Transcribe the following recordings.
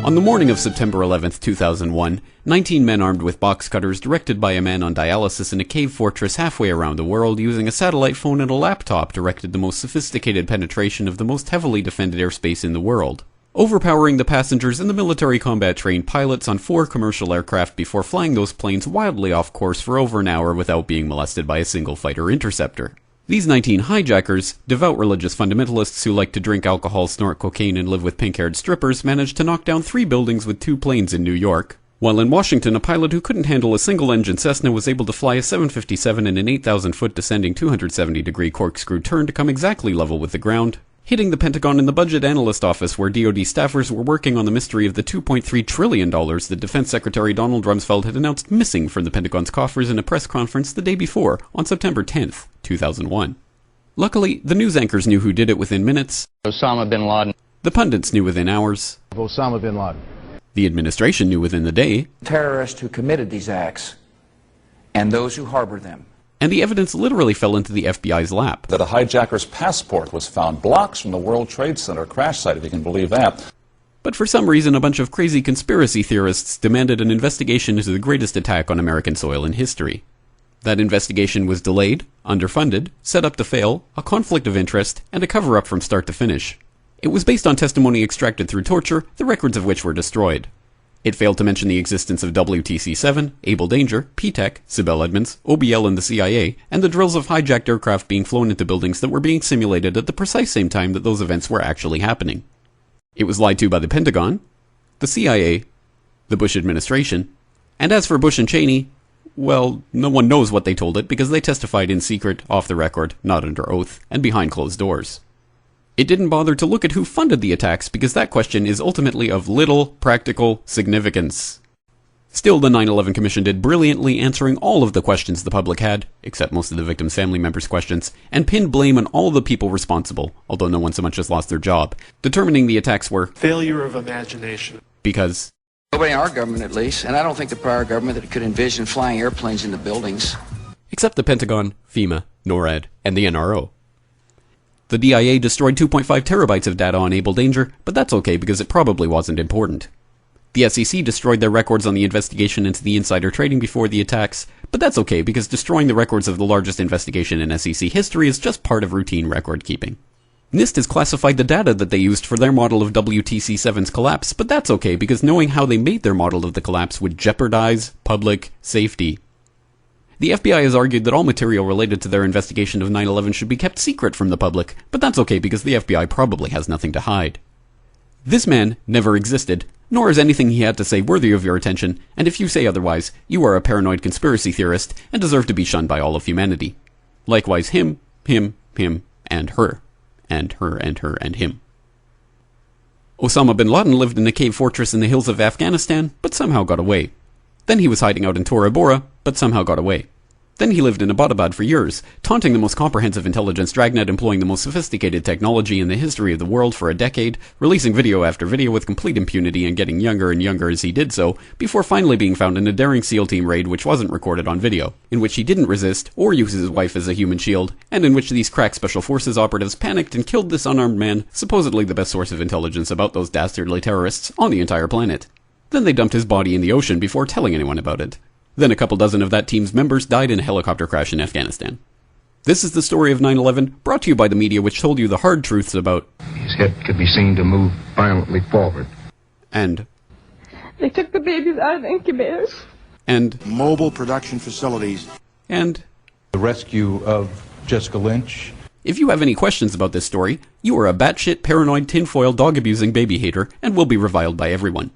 On the morning of September 11, 2001, 19 men armed with box cutters directed by a man on dialysis in a cave fortress halfway around the world using a satellite phone and a laptop directed the most sophisticated penetration of the most heavily defended airspace in the world, overpowering the passengers and the military combat-trained pilots on 4 commercial aircraft before flying those planes wildly off course for over an hour without being molested by a single fighter interceptor. These 19 hijackers, devout religious fundamentalists who like to drink alcohol, snort cocaine, and live with pink-haired strippers, managed to knock down 3 buildings with 2 planes in New York, while in Washington, a pilot who couldn't handle a single-engine Cessna was able to fly a 757 in an 8,000-foot descending 270-degree corkscrew turn to come exactly level with the ground, hitting the Pentagon and the Budget Analyst Office where DoD staffers were working on the mystery of the $2.3 trillion that Defense Secretary Donald Rumsfeld had announced missing from the Pentagon's coffers in a press conference the day before, on September 10th, 2001. Luckily, the news anchors knew who did it within minutes. Osama Bin Laden. The pundits knew within hours. Osama Bin Laden. The administration knew within the day. Terrorists who committed these acts and those who harbor them. And the evidence literally fell into the FBI's lap. That a hijacker's passport was found blocks from the World Trade Center crash site, if you can believe that. But for some reason, a bunch of crazy conspiracy theorists demanded an investigation into the greatest attack on American soil in history. That investigation was delayed, underfunded, set up to fail, a conflict of interest, and a cover-up from start to finish. It was based on testimony extracted through torture, the records of which were destroyed. It failed to mention the existence of WTC-7, Able Danger, P-TECH, Sibel Edmonds, OBL and the CIA, and the drills of hijacked aircraft being flown into buildings that were being simulated at the precise same time that those events were actually happening. It was lied to by the Pentagon, the CIA, the Bush administration, and as for Bush and Cheney, well, no one knows what they told it because they testified in secret, off the record, not under oath, and behind closed doors. It didn't bother to look at who funded the attacks because that question is ultimately of little practical significance. Still, the 9/11 Commission did brilliantly answering all of the questions the public had, except most of the victims' family members' questions, and pinned blame on all the people responsible, although no one so much as lost their job, determining the attacks were failure of imagination. Because Nobody in our government, at least, and I don't think the prior government that could envision flying airplanes into buildings. Except the Pentagon, FEMA, NORAD, and the NRO. The DIA destroyed 2.5 terabytes of data on Able Danger, but that's okay because it probably wasn't important. The SEC destroyed their records on the investigation into the insider trading before the attacks, but that's okay because destroying the records of the largest investigation in SEC history is just part of routine record keeping. NIST has classified the data that they used for their model of WTC-7's collapse, but that's okay because knowing how they made their model of the collapse would jeopardize public safety. The FBI has argued that all material related to their investigation of 9/11 should be kept secret from the public, but that's okay because the FBI probably has nothing to hide. This man never existed, nor is anything he had to say worthy of your attention, and if you say otherwise, you are a paranoid conspiracy theorist and deserve to be shunned by all of humanity. Likewise him, and her, and her, and her, and him. Osama Bin Laden lived in a cave fortress in the hills of Afghanistan, but somehow got away. Then he was hiding out in Tora Bora, but somehow got away. Then he lived in Abbottabad for years, taunting the most comprehensive intelligence dragnet employing the most sophisticated technology in the history of the world for a decade, releasing video after video with complete impunity and getting younger and younger as he did so, before finally being found in a daring SEAL team raid which wasn't recorded on video, in which he didn't resist or use his wife as a human shield, and in which these crack special forces operatives panicked and killed this unarmed man, supposedly the best source of intelligence about those dastardly terrorists on the entire planet. Then they dumped his body in the ocean before telling anyone about it. Then a couple dozen of that team's members died in a helicopter crash in Afghanistan. This is the story of 9/11, brought to you by the media which told you the hard truths about his head could be seen to move violently forward. And they took the babies out of incubators. And mobile production facilities. And the rescue of Jessica Lynch. If you have any questions about this story, you are a batshit paranoid tinfoil dog-abusing baby hater and will be reviled by everyone.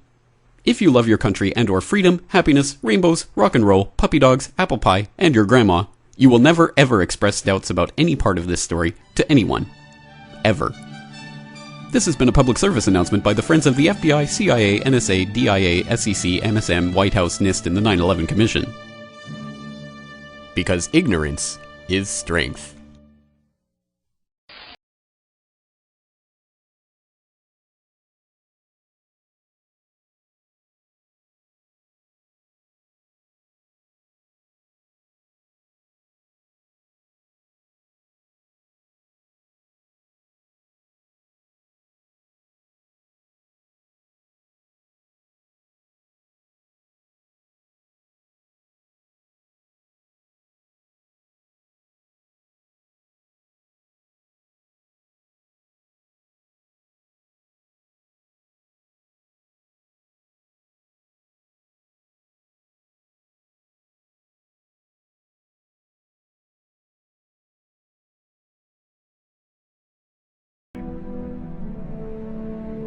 If you love your country and or freedom, happiness, rainbows, rock and roll, puppy dogs, apple pie, and your grandma, you will never ever express doubts about any part of this story to anyone. Ever. This has been a public service announcement by the Friends of the FBI, CIA, NSA, DIA, SEC, MSM, White House, NIST, and the 9/11 Commission. Because ignorance is strength.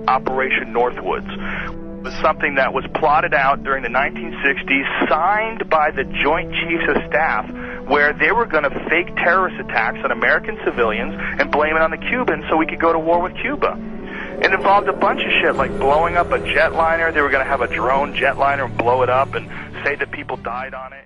Operation Northwoods. It was something that was plotted out during the 1960s, signed by the Joint Chiefs of Staff, where they were going to fake terrorist attacks on American civilians and blame it on the Cubans so we could go to war with Cuba. It involved a bunch of shit, like blowing up a jetliner. They were going to have a drone jetliner and blow it up and say that people died on it.